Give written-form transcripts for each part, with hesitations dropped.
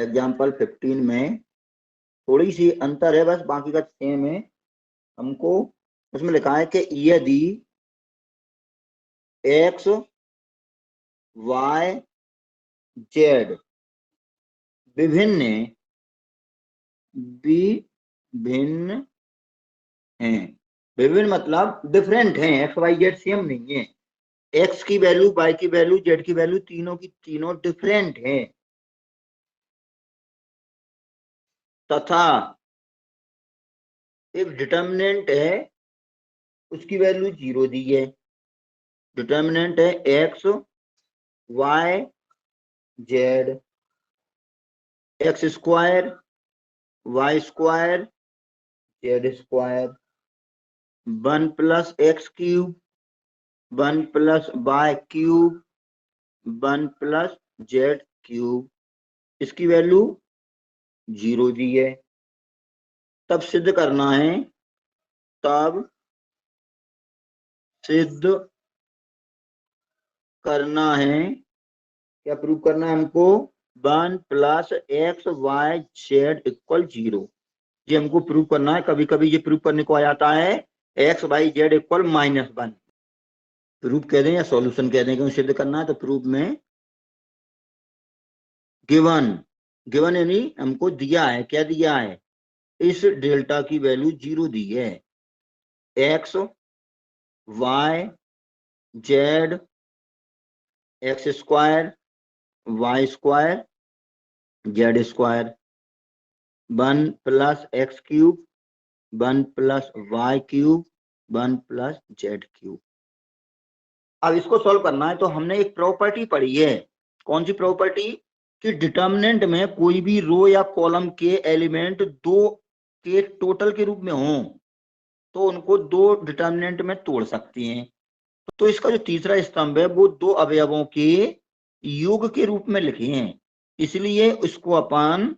Example 15 में थोड़ी सी अंतर है, बस बाकी का सेम है। हमको उसमें लिखा है कि यदि एक्स वाई जेड विभिन्न हैं, विभिन्न मतलब डिफरेंट हैं, एक्स वाई जेड सेम नहीं है, एक्स की वैल्यू, वाई की वैल्यू, जेड की वैल्यू तीनों की तीनों डिफरेंट हैं, तथा एक डिटर्मिनेंट है उसकी वैल्यू 0 दी है। डिटर्मिनेंट है x y z, x square y square z square, 1 plus x cube 1 plus y cube 1 plus z cube, इसकी वैल्यू 0 दी है। तब सिद्ध करना है, तब सिद्ध करना है, क्या प्रूव करना है हमको, 1 plus x y z equal 0, ये हमको प्रूव करना है। कभी कभी ये प्रूव करने को आ जाता है x y z equal -1, proof कह दें या सॉल्यूशन कह दें, क्योंकि सिद्ध करना है तो प्रूफ में गिवन, गिवन यानी हमको दिया है, क्या दिया है, इस डेल्टा की वैल्यू 0 दी है, x y z x square y square z square, 1 plus x cube 1 plus y cube 1 plus z cube. अब इसको सॉल्व करना है तो हमने एक प्रॉपर्टी पढ़ी है, कौन सी प्रॉपर्टी, कि डिटर्मिनेंट में कोई भी रो या कॉलम के एलिमेंट 2 के टोटल के रूप में हो तो उनको 2 डिटर्मिनेंट में तोड़ सकती हैं। तो इसका जो तीसरा स्तंभ है वो 2 अवयवों के योग के रूप में लिखे हैं, इसलिए इसको अपन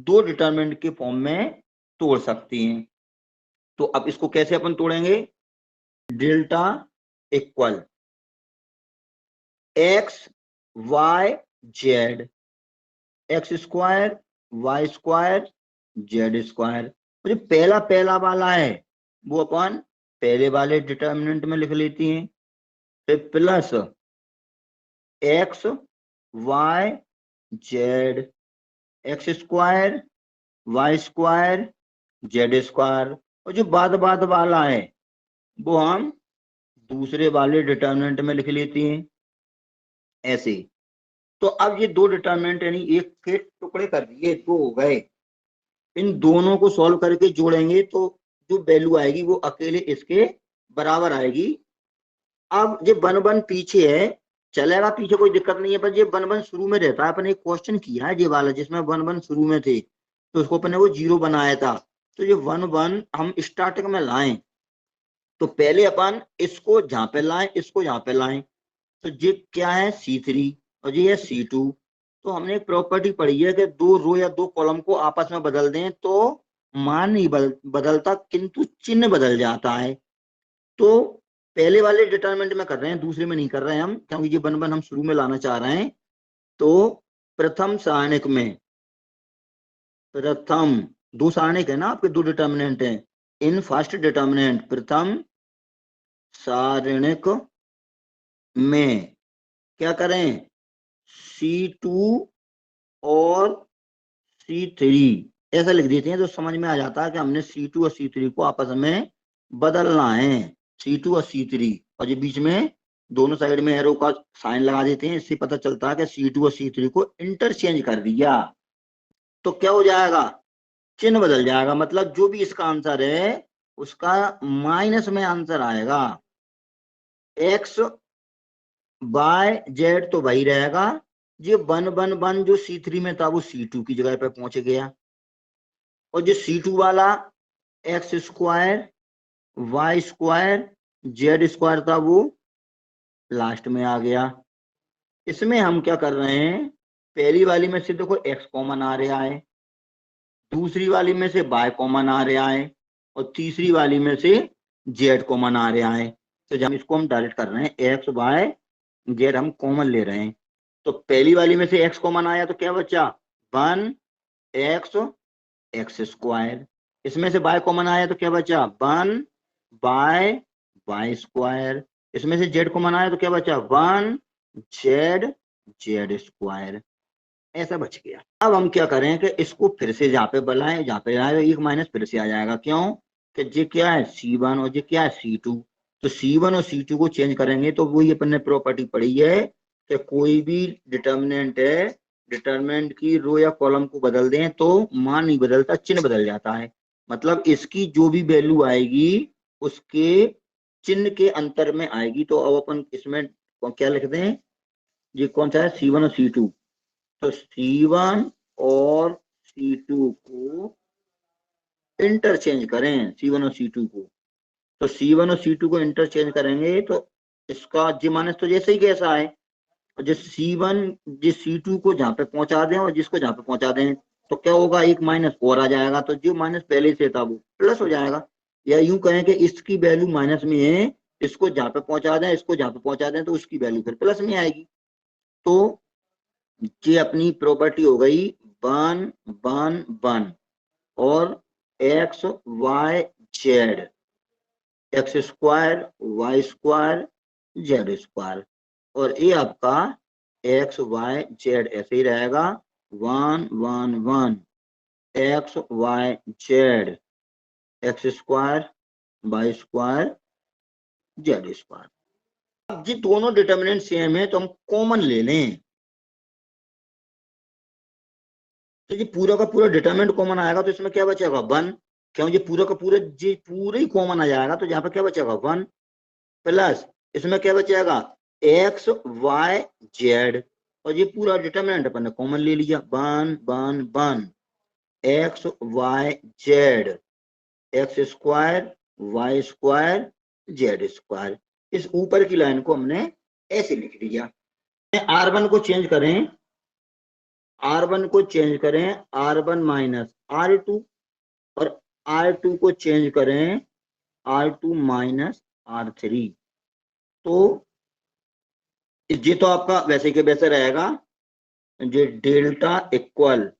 2 डिटर्मिनेंट के फॉर्म में तोड़ सकते हैं। तो अब इसको कैसे अपन तोड़ेंगे, delta equal x y z x square y square z square, जो पहला पहला वाला है वो अपन पहले वाले डिटर्मिनेंट में लिख लेती हैं, फिर plus x y z x square y square z square, और जो बाद बाद वाला है वो हम दूसरे वाले डिटर्मिनेंट में लिख लेती हैं ऐसे। तो अब ये 2 डिटर्मिनेंट यानी एक के टुकड़े कर दिए, 2 हो गए, इन दोनों को सॉल्व करके जोड़ेंगे तो जो वैल्यू आएगी वो अकेले इसके बराबर आएगी। अब ये 1 1 पीछे है, चलेगा पीछे, कोई दिक्कत नहीं है, पर ये 1 1 शुरू में रहता है। अपन एक क्वेश्चन किया है ये वाला जिसमें 1 1 शुरू में थे, तो उसको अपन ने वो 0 बनाया था, तो ये 1 1 हम स्टार्टिंग में लाएं तो पहले अपन इसको जहां पे लाएं, इसको यहाँ पे लाएं, तो ये क्या है C3 और ये है C2। तो हमने एक प्रॉपर्टी पढ़ी है कि 2 रो या 2 कॉलम को आपस में बदल दें तो मान नहीं बदलता किंतु चिन्ह बदल जाता है। तो पहले वाले डिटरमिनेंट में कर रहे हैं, दूसरे में नहीं कर रहे हैं हम, क्योंकि ये 1 1 हम शुरू में लाना चाह रहे हैं। तो प्रथम सारणिक में, प्रथम 2 सारणिक है ना आपके, 2 डिटर्मिनेंट हैं, इन फर्स्ट डिटर्मिनेंट प्रथम सारणिक में क्या करें, C2 और C3 ऐसा लिख देते हैं तो समझ में आ जाता है कि हमने C2 और C3 को आपस में बदलना है, C2 और C3, और ये बीच में दोनों साइड में एरो का साइन लगा देते हैं, इससे पता चलता है कि C2 और C3 को इंटरचेंज कर दिया तो क्या हो जाएगा, चिन्ह बदल जाएगा, मतलब जो भी इसका आंसर है उसका माइनस में आंसर आएगा, एक्स वाई जेड तो वही रहेगा, ये 1 1 1 जो C3 में था वो C2 की जगह पे पहुंच गया, और जो C2 वाला x square y square z square था वो लास्ट में आ गया। इसमें हम क्या कर रहे हैं, पहली वाली में से देखो एक्स कॉमन आ रहा है, दूसरी वाली में से वाई कॉमन आ रहा है, और तीसरी वाली में से जेड कॉमन आ रहा है। तो जब इसको हम डायरेक्ट कर रहे हैं, एक्स वाई जेड हम कॉमन ले रहे हैं, तो पहली वाली में से एक्स कॉमन आया तो क्या बचा 1 एक्स एक्स स्क्वायर, इसमें से y कॉमन आया तो क्या बचा 1 बाय वाई स्क्वायर, इसमें से z कॉमन आया तो क्या बचा 1 जेड जेड स्क्वायर, ऐसा बच गया। अब हम क्या करें कि इसको फिर से जहाँ पे बनाए जहाँ पे आए एक माइनस फिर से आ जाएगा, क्यों कि ये क्या है C1 और ये क्या है C2, तो C1 और C2 को चेंज करेंगे तो वही अपन ने प्रॉपर्टी पढ़ी है कि कोई भी डिटर्मिनेंट है, डिटर्मिनेंट की रो या कॉलम को बदल दें तो मान नहीं बदलता, चिन्ह बदल जाता है। मतलब इसकी जो भी वैल्यू आएगी उसके चिन्ह के अंतर में आएगी। तो अब अपन इसमें क्या लिख दें, ये कौन सा है C1 और C2, तो C1 और C2 को इंटरचेंज करें, C1 और C2 को, तो C1 और C2 को इंटरचेंज करेंगे तो इसका जी माइनस तो जैसे ही कैसा है, और जिस C1 जिस C2 को जहां पे पहुंचा दें और जिसको जहां पे पहुंचा दें तो क्या होगा एक माइनस और आ जाएगा, तो जो माइनस पहले से था वो प्लस हो जाएगा। या यूं कहें कि इसकी वैल्यू माइनस में है, इसको जहां पे पहुंचा दें इसको जहां पे पहुंचा दें तो उसकी वैल्यू फिर प्लस में आएगी। तो ये अपनी प्रॉपर्टी हो गई 1 1 1 और x y z, x square y square z square, और ये आपका एक्स वाई जेड ऐसे ही रहेगा 1 1 1 x y z x square y square z square. अब ये दोनों डिटर्मिनेंट सेम है तो हम कॉमन ले लें, तो ये पूरा का पूरा डिटरमिनेंट कॉमन आएगा तो इसमें क्या बचेगा 1, क्यों ये पूरा का पूरा ये पूरा ही कॉमन आ जाएगा तो यहाँ पे क्या बचेगा 1 प्लस इसमें क्या बचेगा एक्स वाई जेड, और ये पूरा डिटरमिनेंट अपन ने कॉमन ले लिया 1 1 1 x y z x square y square z square. इस ऊपर की लाइन को हमने ऐसे लिख दिया। R1 को चेंज करें, R1 को चेंज करें R1 माइनस R2, और R2 को चेंज करें R2 माइनस R3, तो ये तो आपका वैसे के वैसे रहेगा, ये delta equal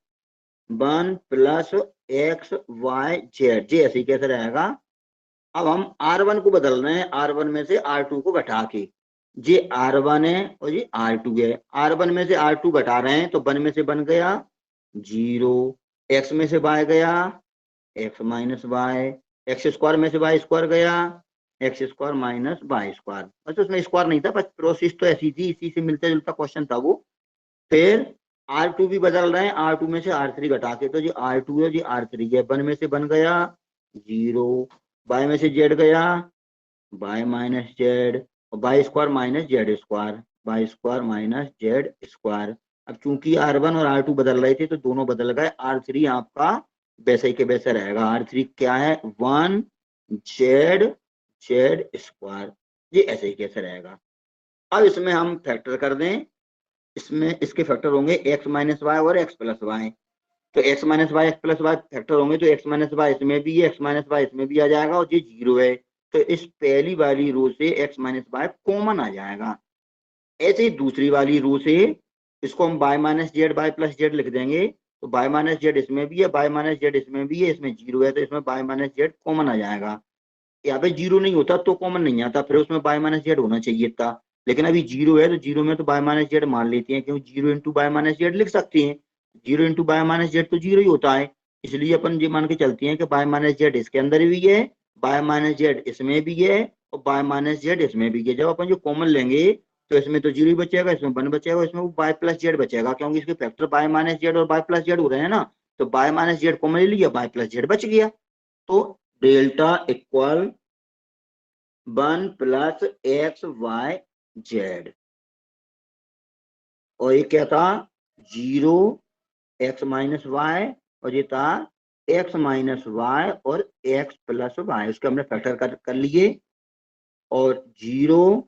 1 plus x y z, ये ऐसे ही कैसे रहेगा। अब हम R1 को बदल रहे हैं, R1 में से R2 को घटा के, ये R1 है और ये R2 है, R1 में से R2 घटा रहे हैं तो 1 में से बन गया 0, x में से y गया x minus y, x square में से वाई स्क्वायर गया x square minus y square, बस उसमें स्क्वायर नहीं था, बस प्रोसेस तो ऐसी थी, इसी से मिलता जुलता क्वेश्चन था वो। फिर R2 भी बदल रहे हैं, R2 में से R3 घटा के, तो जी R2 है जी R3 है, 1 में से बन गया 0, y में से z गया y माइनस जेड, और y square minus z square, y square minus z square. अब चूंकि R1 और R2 बदल रहे थे तो दोनों बदल गए, R3 आपका वैसे ही के वैसे रहेगा, R3 क्या है 1 जेड जेड स्क्वायर, ये ऐसे ही कैसे रहेगा। अब इसमें हम फैक्टर कर दें, इसमें इसके फैक्टर होंगे x माइनस वाई और x प्लस वाई, तो x minus y x plus y factor होंगे तो x माइनस वाई इसमें भी है, x माइनस वाई इसमें भी आ जाएगा, और ये 0 है तो इस पहली वाली रो से x माइनस वाई कॉमन आ जाएगा। ऐसे ही दूसरी वाली रो से इसको हम y minus z y plus z लिख देंगे, तो y माइनस जेड इसमें भी है y माइनस जेड इसमें भी है, इसमें 0 है तो इसमें y माइनस जेड कॉमन आ जाएगा। यहाँ पे 0 नहीं होता तो कॉमन नहीं आता, फिर उसमें y माइनस जेड होना चाहिए था, लेकिन अभी 0 है तो 0 में तो y माइनस जेड मान लेती हैं, क्योंकि 0 इंटू वाई माइनस जेड लिख सकती हैं, 0 इंटू वाई माइनस जेड तो 0 ही होता है, इसलिए अपन ये मान के चलती हैं कि y माइनस जेड इसके अंदर भी है, y माइनस जेड इसमें भी है और y माइनस जेड इसमें भी है। जब अपन जो कॉमन लेंगे तो इसमें तो 0 ही बचेगा, इसमें 1 बचेगा, इसमें y प्लस जेड बचेगा, क्योंकि इसके फैक्टर y माइनस जेड और y प्लस जेड हो रहे हैं ना, तो y माइनस जेड कॉमन ले लिया, y प्लस जेड बच गया, तो delta equal 1 plus x y z, और ये क्या था 0 एक्स माइनस वाई, और ये था एक्स माइनस वाई और एक्स प्लस वाई, उसके हमने फैक्टर कर लिए, और 0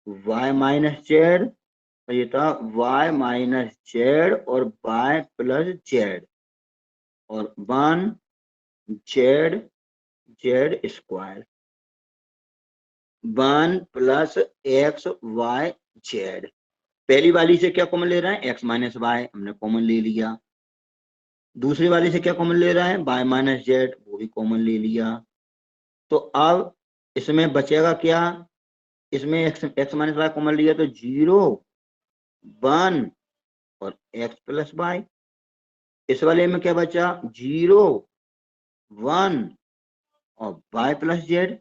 वाई माइनस जेड, और ये था वाई माइनस जेड और वाई प्लस जेड, और 1 z z square, 1 plus x y z. पहली वाली से क्या कॉमन ले रहे हैं x माइनस वाई, हमने कॉमन ले लिया, दूसरी वाली से क्या कॉमन ले रहा है, y माइनस जेड, वो भी कॉमन ले लिया। तो अब इसमें बचेगा क्या, इसमें x माइनस वाई कॉमन लिया तो 0 1 और x प्लस वाई। इस वाले में क्या बचा, 0 1 और y प्लस जेड।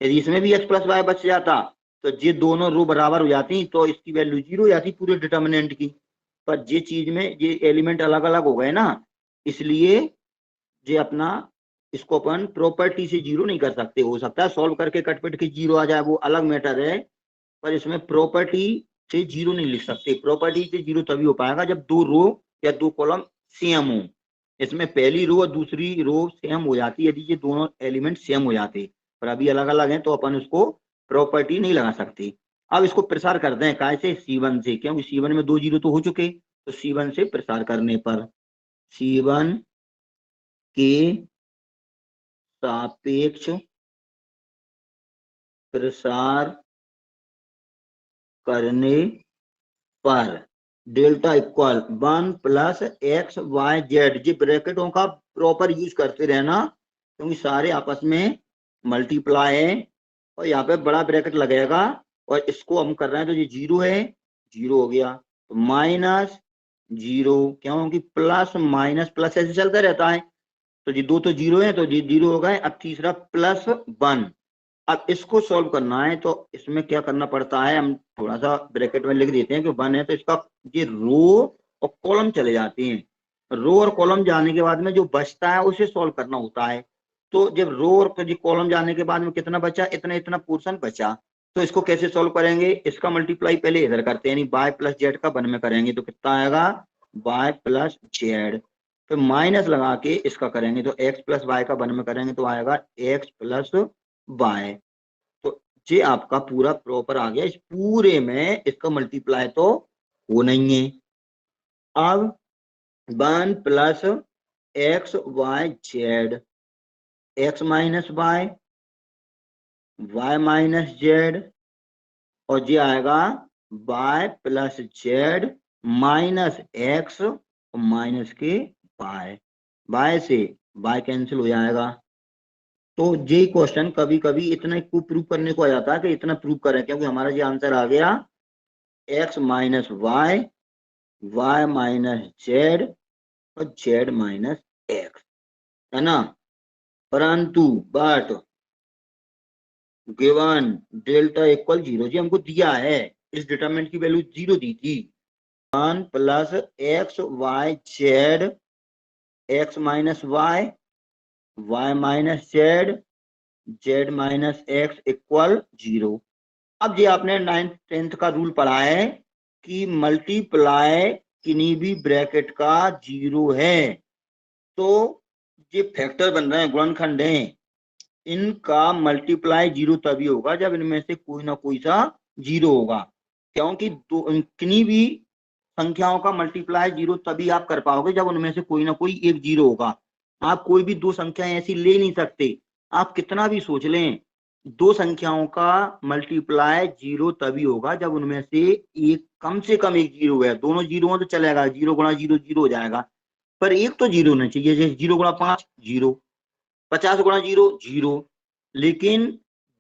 यदि इसमें भी x प्लस वाई बच जाता तो ये दोनों रो बराबर हो जाती तो इसकी वैल्यू 0 हो जाती पूरे डिटर्मिनेंट की। पर ये चीज में ये एलिमेंट अलग अलग हो गए ना, इसलिए ये अपना इसको अपन प्रॉपर्टी से 0 नहीं कर सकते। हो सकता है सॉल्व करके कटपिट के 0 आ जाए, वो अलग मैटर है, पर इसमें प्रॉपर्टी से 0 नहीं लिख सकते। प्रॉपर्टी से 0 तभी हो पाएगा जब दो रो या दो कॉलम सेम हो। इसमें पहली रो और दूसरी रो सेम हो जाती यदि ये दोनों एलिमेंट सेम हो जाते, पर अभी अलग अलग हैं तो अपन उसको प्रॉपर्टी नहीं लगा सकते। अब इसको प्रसार करते हैं कैसे, C1 से, क्योंकि C1 में 2 0 तो हो चुके, तो C1 से प्रसार करने पर C1 के सापेक्ष प्रसार करने पर delta equal 1 plus x y z. जी ब्रैकेटों का प्रॉपर यूज करते रहना, क्योंकि सारे आपस में मल्टीप्लाई है और यहाँ पे बड़ा ब्रैकेट लगेगा और इसको हम कर रहे हैं तो ये 0 है, 0 हो गया, तो माइनस 0, क्योंकि प्लस माइनस प्लस ऐसे चलता रहता है। तो ये दो तो 0 है तो ये 0 हो गए। अब तीसरा प्लस 1। अब इसको सॉल्व करना है तो इसमें क्या करना पड़ता है, हम थोड़ा सा ब्रैकेट में लिख देते हैं कि 1 है तो इसका ये रो और कॉलम चले जाते हैं। रो और कॉलम जाने के बाद में जो बचता है उसे सॉल्व करना होता है। तो जब रो और कॉलम जाने के बाद में कितना बचा, इतना इतना पोर्शन बचा, तो इसको कैसे सॉल्व करेंगे, इसका मल्टीप्लाई पहले इधर करते हैं, यानी y प्लस जेड का 1 में करेंगे तो कितना आएगा, y प्लस जेड। फिर माइनस लगा के इसका करेंगे तो x प्लस वाई का 1 में करेंगे तो आएगा x प्लस वाई। तो ये आपका पूरा प्रॉपर आ गया। इस पूरे में इसका मल्टीप्लाई तो वो नहीं है। अब 1 plus x y z, x minus y, y minus z, और ये आएगा y plus z minus x और माइनस के वाई। वाई से वाई कैंसिल हो जाएगा। तो ये क्वेश्चन कभी कभी इतना को प्रूव करने को आ जाता है कि इतना प्रूव करें, क्योंकि हमारा ये आंसर आ गया x minus y, y minus z और जेड माइनस एक्स, है ना। परंतु बट गिवन डेल्टा इक्वल 0, जी हमको दिया है, इस डिटरमिनेंट की वैल्यू 0 दी थी। 1 plus x y z, x minus y, y minus z, z minus x equal 0। अब ये आपने 9th 10th का रूल पढ़ा है कि मल्टीप्लाई किन्हीं भी ब्रैकेट का 0 है तो ये फैक्टर बन रहे हैं, गुणनखंड हैं, इनका मल्टीप्लाई 0 तभी होगा जब इनमें से कोई ना कोई सा 0 होगा। क्योंकि किन्हीं भी संख्याओं का मल्टीप्लाई 0 तभी आप कर पाओगे जब उनमें से कोई ना कोई एक 0 होगा। आप कोई भी दो संख्याएं ऐसी ले नहीं सकते, आप कितना भी सोच लें, दो संख्याओं का मल्टीप्लाई 0 तभी होगा जब उनमें से एक कम से कम एक 0 है। दोनों 0 हो तो चलेगा, 0 गुणा 0 0 हो जाएगा, पर एक तो 0 होना चाहिए। जैसे 0 गुणा 5 0, 50 गुणा 0 0, लेकिन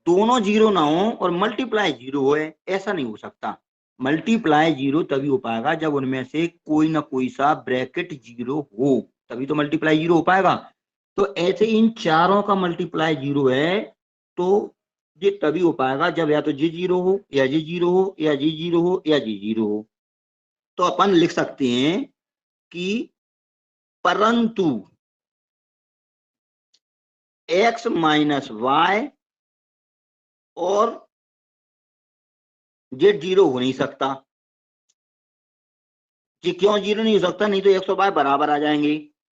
दोनों 0 ना हो और मल्टीप्लाई 0 हो, ऐसा नहीं हो सकता। मल्टीप्लाई 0 तभी हो पाएगा जब उनमें से कोई ना कोई सा ब्रैकेट 0 हो, तभी तो मल्टीप्लाई 0 हो पाएगा। तो ऐसे इन चारों का मल्टीप्लाई 0 है तो ये तभी हो पाएगा जब या तो जी 0 हो, या जी 0 हो, या जी 0 हो, या जी 0 हो। तो अपन लिख सकते हैं कि परंतु x माइनस वाई और ये 0 हो नहीं सकता। ये क्यों 0 नहीं हो सकता, नहीं तो x और y बराबर आ जाएंगे।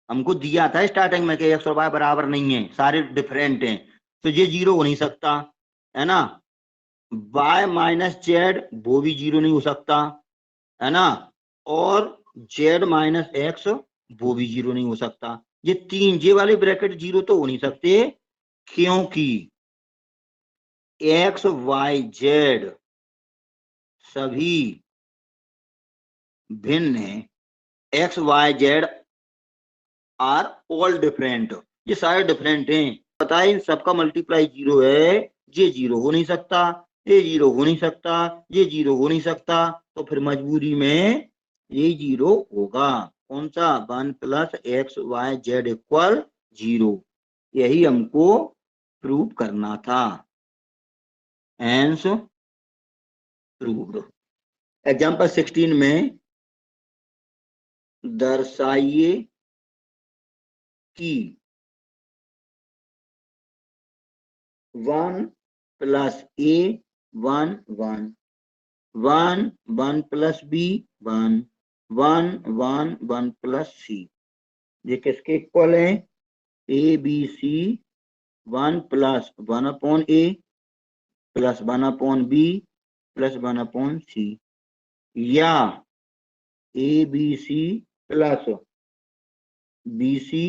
हमको दिया था स्टार्टिंग में कि x और y बराबर नहीं है, सारे डिफरेंट हैं, तो ये 0 हो नहीं सकता, है ना। y माइनस जेड वो भी 0 नहीं हो सकता, है ना। और z माइनस एक्स वो भी 0 नहीं हो सकता। ये तीन, ये वाले ब्रैकेट 0 तो हो नहीं सकते, क्योंकि x y z सभी भिन्न है। x y z are all different, ये सारे डिफरेंट हैं। पता है इन सबका मल्टीप्लाई 0 है, ये 0 हो नहीं सकता, ये 0 हो नहीं सकता, ये 0 हो नहीं सकता, तो फिर मजबूरी में ये 0 होगा। कौन सा? 1 plus x y z equal 0, यही हमको प्रूव करना था। Hence proved. एग्जाम्पल 16 में दर्शाइए कि 1 plus a 1 1 1 1 plus b 1 1 1 1 plus c, ये किसके इक्वल है? A b c 1 plus 1 upon a plus 1 upon b plus 1 upon c, या a b c plus b c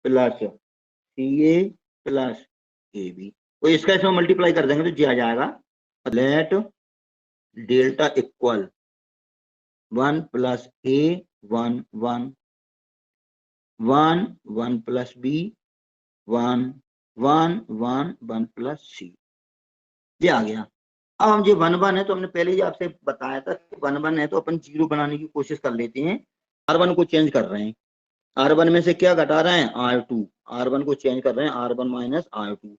plus c a plus a b. तो इसका इसमें multiply कर देंगे तो जी आ जाएगा। Let delta equal 1 plus a 1 1 1 1 plus b 1 1 1 1 plus c, ये आ गया। अब हम जो 1 1 है तो हमने पहले ही आपसे बताया था कि 1 1 है तो अपन 0 बनाने की कोशिश कर लेते हैं। R1 को चेंज कर रहे हैं, R1 में से क्या घटा रहे हैं? R2, R1 को चेंज कर रहे हैं R1 माइनस R2।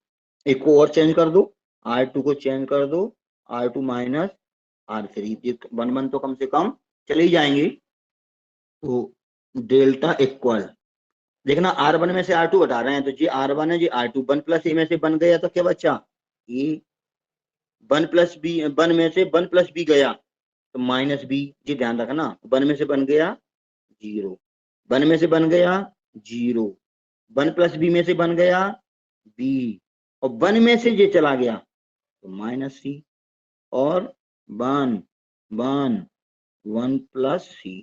एक को और चेंज कर दो, R2 को चेंज कर दो R2 माइनस R3, 1 1 तो कम से कम चले ही जाएंगे। तो डेल्टा इक्वल, देखना R1 में से R2 हटा रहे हैं तो जी R1 है, जी R2 1 प्लस ए में से बन गया तो क्या बचा? ए 1 प्लस बी, 1 में से 1 प्लस बी गया तो माइनस बी, जी ध्यान रखना 1 में से बन गया 0, 1 में से बन गया 0, 1 प्लस बी में से बन गया बी, और 1 में से ये चला गया तो माइनस सी, और 1 1 1 प्लस सी।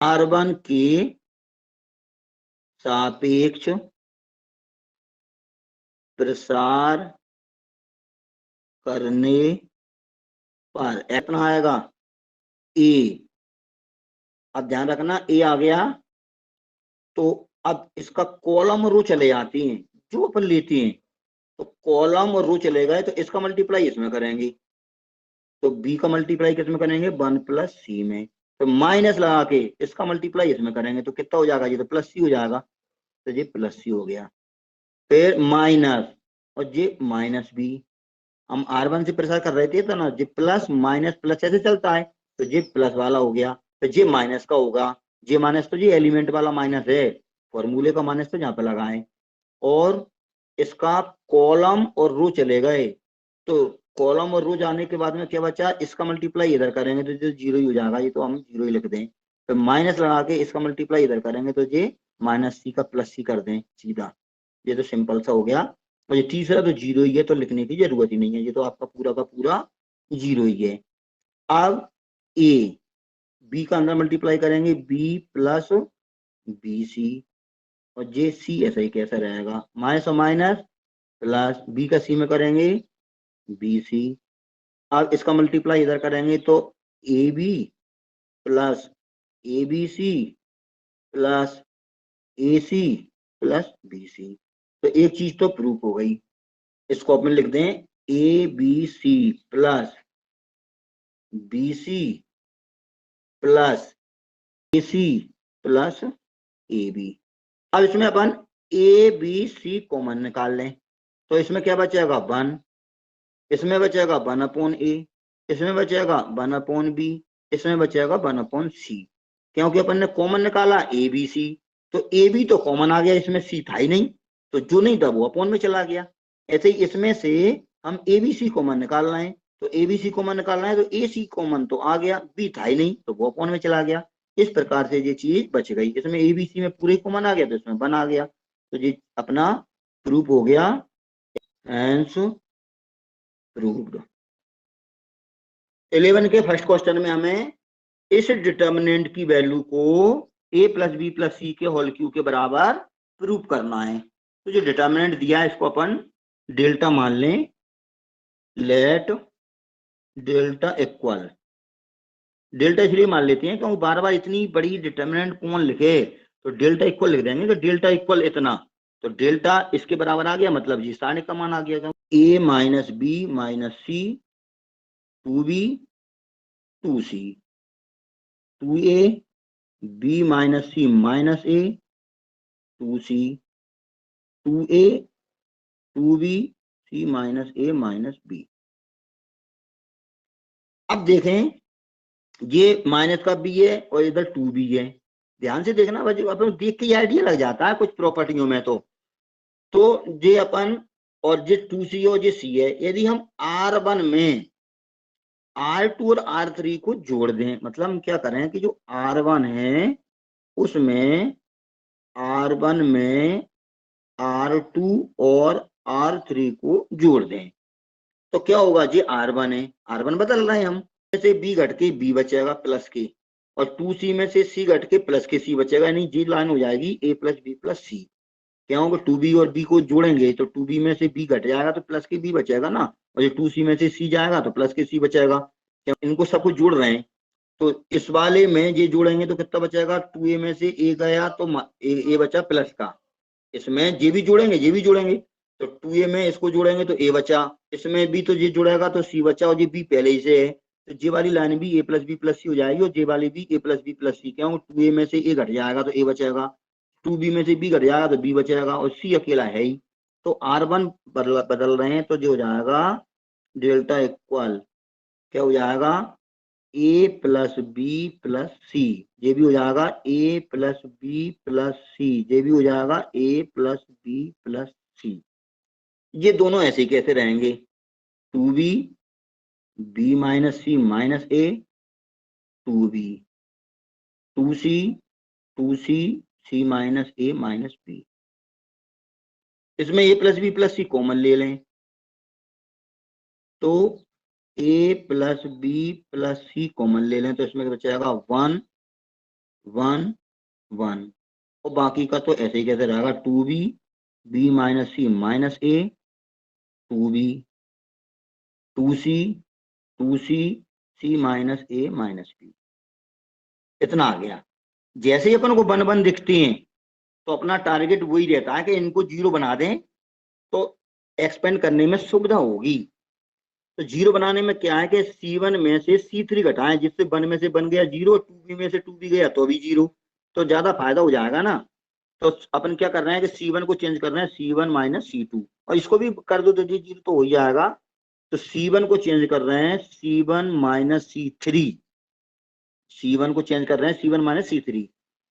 R1 के सापेक्ष प्रसार करने पर इतना आएगा ए। अब ध्यान रखना ए आ गया तो अब इसका कॉलम और रो चले जाती हैं जो अपन लेते हैं, तो कॉलम और रो चले गए तो इसका मल्टीप्लाई इसमें करेंगे, तो बी का मल्टीप्लाई किसमें करेंगे? 1 प्लस सी में, तो माइनस लगा के इसका मल्टीप्लाई इसमें करेंगे तो कितना हो जाएगा? ये तो प्लस सी हो जाएगा, तो ये प्लस सी हो गया। फिर माइनस, और ये माइनस बी, हम R1 से प्रसार कर रहे थे तो ना, ये प्लस माइनस प्लस ऐसे चलता है, तो ये प्लस वाला हो गया, तो ये माइनस का होगा, ये माइनस तो ये एलिमेंट वाला माइनस है, फॉर्मूले का माइनस तो यहाँ पे लगाएं, और इसका कॉलम और रो चले गए, तो कॉलम और रो जाने के बाद में क्या बचा? इसका मल्टीप्लाई इधर करेंगे तो जो 0 ही हो जाएगा, ये तो हम 0 ही लिख दें। तो माइनस लगा के इसका मल्टीप्लाई इधर करेंगे तो ये माइनस सी का प्लस सी कर दें सीधा, ये तो सिंपल सा हो गया। और ये तीसरा तो 0 ही है तो लिखने की जरूरत ही नहीं है, ये तो आपका पूरा का पूरा 0 ही है। अब ए बी का अंदर मल्टीप्लाई करेंगे बी प्लस बी सी, और जे सी ऐसा ही कैसा रहेगा? माइनस और माइनस प्लस, बी का सी में करेंगे बी सी। अब इसका मल्टीप्लाई इधर करेंगे तो a b plus a b c plus a c plus b c. तो एक चीज तो प्रूफ हो गई, इसको अपन लिख दें a b c plus b c plus a c plus a b. अब इसमें अपन ए बी सी कॉमन निकाल लें तो इसमें क्या बचेगा? 1, इसमें बचेगा 1 अपॉन ए, इसमें बचेगा 1 अपॉन बी, इसमें बचेगा 1 अपॉन सी, क्योंकि अपन ने कॉमन निकाला ए बी सी, तो ए बी तो कॉमन आ गया, इसमें सी था ही नहीं, तो जो नहीं था वो अपॉन में चला गया। ऐसे ही इसमें से हम ए बी सी कॉमन निकालना है, तो ए बी सी कॉमन निकालना है तो ए सी कॉमन तो आ गया, बी था ही नहीं तो वो अपॉन में चला गया। इस प्रकार से ये चीज बच गई, इसमें ए बी सी में पूरे कॉमन आ गया तो इसमें 1 आ गया, तो ये अपना प्रूफ हो गया, हेंस प्रूव्ड। 11 के फर्स्ट क्वेश्चन में हमें इस डिटर्मिनेंट की वैल्यू को a प्लस बी प्लस सी के होल क्यूब के बराबर प्रूव करना है। तो जो डिटर्मिनेंट दिया है इसको अपन डेल्टा मान लें, लेट डेल्टा इक्वल, डेल्टा इसलिए मान लेते हैं क्योंकि बार बार इतनी बड़ी डिटर्मिनेंट कौन लिखे, तो डेल्टा इक्वल लिख देंगे कि डेल्टा इक्वल इतना, तो डेल्टा इसके बराबर आ गया, मतलब जी सारे का मान आ गया। A minus b minus c, 2b 2c, 2a b minus c minus a, 2c, 2a 2b c minus a minus b। अब देखें ये माइनस का b है और इधर 2b है, ध्यान से देखना भाई, अपन देख के आइडिया लग जाता है कुछ प्रॉपर्टियों में। तो ये अपन और ये 2c और ये c है, यदि हम R1 में R2 और R3 को जोड़ दें, मतलब हम क्या करें कि जो R1 है उसमें R1 में R2 और R3 को जोड़ दें, तो क्या होगा, जी R1 है, R1 बदल रहे हैं हम, से B घट के B बचेगा प्लस के, और 2C में से C घट के प्लस के C बचेगा, यानी जी लाइन हो जाएगी A plus B plus C। क्या होगा, 2B और B को जोड़ेंगे तो 2B में से B घट जाएगा तो प्लस के B बचेगा ना, और ये 2C में से C जाएगा तो प्लस के C बचेगा। क्या इनको सब कुछ जोड़ रहे हैं, तो इस वाले में ये जोड़ेंगे तो कितना बचेगा, 2A में से A गया तो A बचा प्लस का, इसमें ये भी जोड़ेंगे ये भी जोड़ेंगे, तो 2a में इसको जोड़ेंगे तो a बचा, इसमें भी तो ये जुड़ेगा तो c बचा, और ये b पहले ही से है, तो ये वाली लाइन भी a प्लस बी प्लस सी हो जाएगी, और ये वाली भी a प्लस बी प्लस सी। क्या होगा, 2a में से a घट जाएगा तो a बचेगा, 2b में से b घट जाएगा तो b बचेगा, और c अकेला है ही, तो R1 बदल रहे हैं, तो जो हो जाएगा डेल्टा इक्वल क्या हो जाएगा, a plus b plus c, ये भी हो जाएगा a plus b plus c, ये भी हो जाएगा a plus b plus c. ये दोनों ऐसे ही कैसे रहेंगे, 2b b minus c minus a, 2b 2c 2c c minus a minus b। इसमें a plus b plus c common ले लें, तो a plus b plus c common ले लें, तो इसमें बचेगा 1 1 1, और बाकी का तो ऐसे ही कैसे रहेगा, 2b b minus c minus a, 2b 2c 2c c minus a minus b, इतना आ गया। जैसे ही अपन को बन बन दिखते हैं तो अपना टारगेट वही रहता है कि इनको जीरो बना दें तो एक्सपेंड करने में सुविधा होगी। तो जीरो बनाने में क्या है कि C1 में से C3 घटाएं, जिससे 1 में से बन गया जीरो, 2b में से 2b गया तो भी जीरो, तो ज्यादा फायदा हो जाएगा ना। तो अपन क्या कर रहे हैं कि C1 को चेंज कर रहे हैं C1 माइनस C2, और इसको भी कर दो तो जी जीरो तो हो ही जाएगा। तो C1 को चेंज कर रहे हैं C1 माइनस C3, C1 को चेंज कर रहे हैं C1 माइनस C3,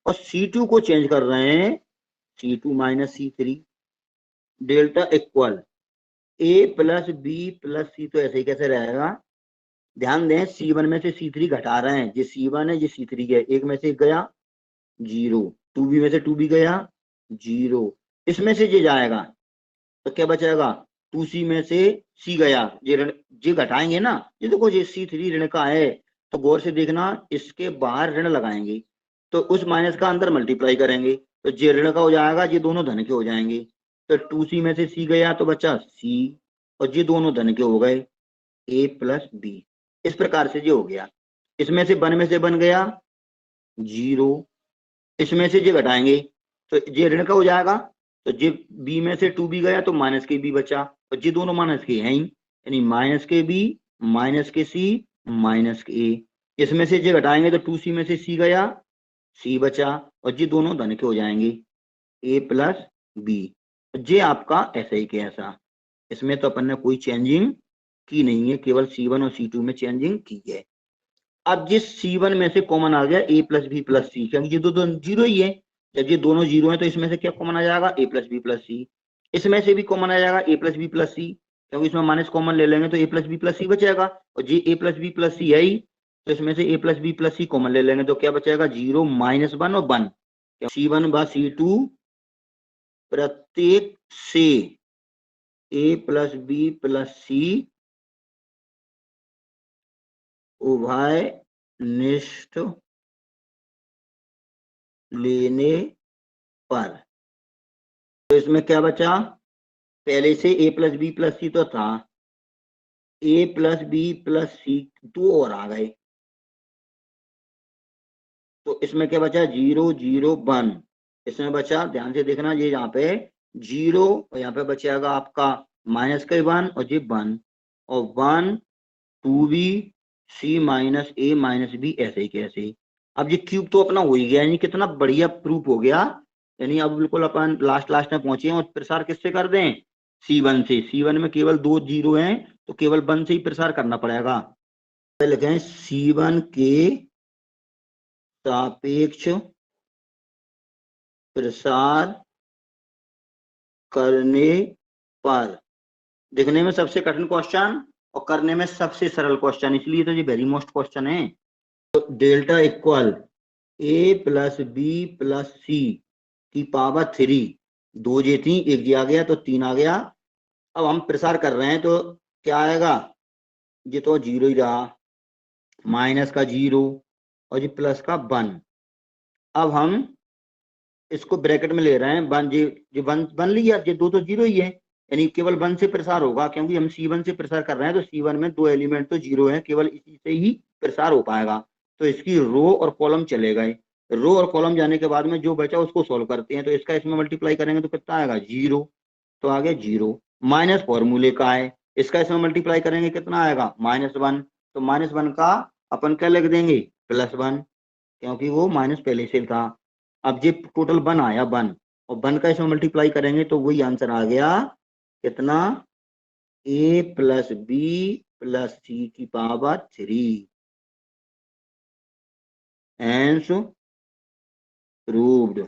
और C2 को चेंज कर रहे हैं C2 minus C3। Delta equal A plus b plus c, तो ऐसे ही कैसे रहेगा, ध्यान दें C1 में से C3 घटा रहे हैं, ये C1 है ये C3 है, एक में से एक गया जीरो, 2b में से 2b गया जीरो, इसमें से ये जाएगा तो क्या बचेगा, 2c में से c गया, ये ऋण ये घटाएंगे ना, ये देखो ये C3 ऋण का है, तो गौर से देखना, इसके बाहर ऋण लगाएंगे तो उस माइनस का अंदर मल्टीप्लाई करेंगे, तो ये ऋण का हो जाएगा, ये दोनों धन के हो जाएंगे, तो 2c में से c गया तो बचा c, और ये दोनों धन के हो गए a प्लस बी। इस प्रकार से ये हो गया, इसमें से 1 में से बन गया जीरो, इसमें से ये घटाएंगे तो ये ऋण का हो जाएगा, तो ये b में से 2b गया तो माइनस के b बचा, और ये दोनों माइनस के हैं ही, यानी माइनस के b माइनस के c माइनस के a। इसमें से ये घटाएंगे तो 2c में से c गया c बचा, और ये दोनों धन के हो जाएंगे a प्लस बी। ये आपका ऐसा ही कैसा, इसमें तो अपन ने कोई चेंजिंग की नहीं है, केवल C1 और C2 में चेंजिंग की है। अब जिस C1 में से कॉमन आ गया a plus b plus c, क्योंकि ये दो जीरो ही है, जब ये दोनों जीरो है तो इसमें से क्या कॉमन आ जाएगा, a plus b plus c, इसमें से भी कॉमन आ जाएगा a plus b plus c, क्योंकि इसमें माइनस कॉमन ले लेंगे तो a plus b plus c बचेगा, और ये a plus b plus c है ही, तो इसमें से a plus b plus c common ले लेंगे तो क्या बचेगा, जीरो माइनस 1 और 1, C1 व C2 प्रत्येक से a प्लस बी प्लस सी उभय निष्ठ लेने पर, तो इसमें क्या बचा, पहले से a plus b plus c तो था, a प्लस बी प्लस सी 2 और आ गए, तो इसमें क्या बचा 0 0 1, इसमें बचा, ध्यान से देखना, ये यहाँ पे 0 और यहाँ पे बचेगा आपका -1 और ये 1 और 1 2b c minus a minus b, ऐसे ही कैसे। अब ये क्यूब तो अपना हो ही गया, यानी कितना बढ़िया प्रूफ हो गया। यानी अब बिल्कुल अपन लास्ट में पहुंचे हैं। और प्रसार किससे कर दें? C1 से। C1 में केवल 2 0 हैं, तो केवल 1 से ही प्रसार करना पड़ेगा। तो लिखें C1 के सापेक्ष प्रसार करने पर। दिखने में सबसे कठिन क्वेश्चन और करने में सबसे सरल क्वेश्चन, इसलिए तो ये वेरी मोस्ट क्वेश्चन है। तो delta equal a plus b plus c की पावर 3, 2 जे थी, 1 जे आ गया तो 3 आ गया। अब हम प्रसार कर रहे हैं तो क्या आएगा? ये तो 0 ही रहा, माइनस का 0 और ये प्लस का 1। अब हम इसको ब्रैकेट में ले रहे हैं, 1 जी 1 बन लिया, ये 2 तो 0 ही है, यानी केवल 1 से प्रसार होगा, क्योंकि हम C1 से प्रसार कर रहे हैं। तो C1 में 2 एलिमेंट तो 0 है, केवल इसी से ही प्रसार हो पाएगा। तो इसकी रो और कॉलम चले गए। रो और कॉलम जाने के बाद में जो बचा उसको सॉल्व करते हैं। तो इसका इसमें मल्टीप्लाई करेंगे तो कितना आएगा? 0। तो आ गया 0। माइनस फॉर्मूले का है, इसका इसमें मल्टीप्लाई करेंगे कितना आएगा? -1। तो -1 का अपन क्या लिख देंगे? +1, क्योंकि वो माइनस पहले से था। अब ये टोटल 1 आया, 1 और 1 का इसमें मल्टीप्लाई करेंगे तो वही आंसर आ गया। कितना? a plus b plus c की पावर 3। Hence proved.